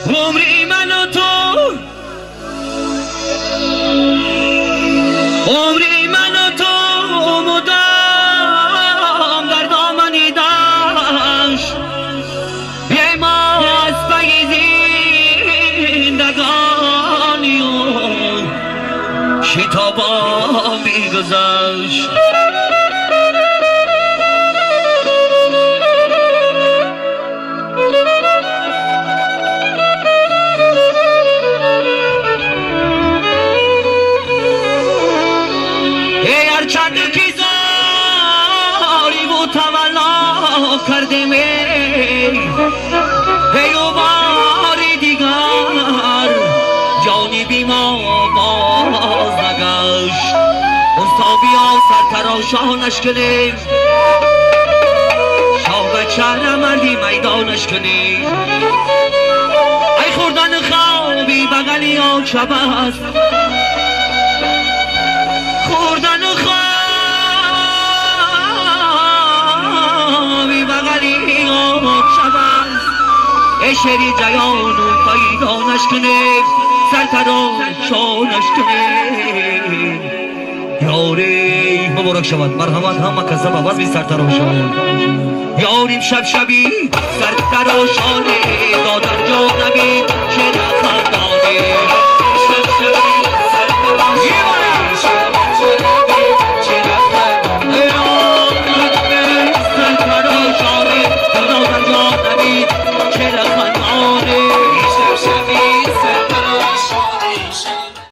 عمری من و تو، عمری من و تو مدام در دامنی داشت، یه ما از پی زندگانی و شتابا میگذشت. چند که زاری و تولا کردیم هی و بار دیگر جانی بی ما باز نگشت. مستابیا سرتراشانش کنیم، شاوک شهر مردی میدانش کنیم. ای خوردن خوابی بغلی آن شب است، خوردن خوابی بغلی آن شب است. ای شری جیان و پیدانش کنیم، سرتراشانش کنیم. یاری مبارک شود، مرحمت همه کسب عوض بی سرتراشان. یاریم شب شبی سرتراشانه دادن جا نبید شد خندانه.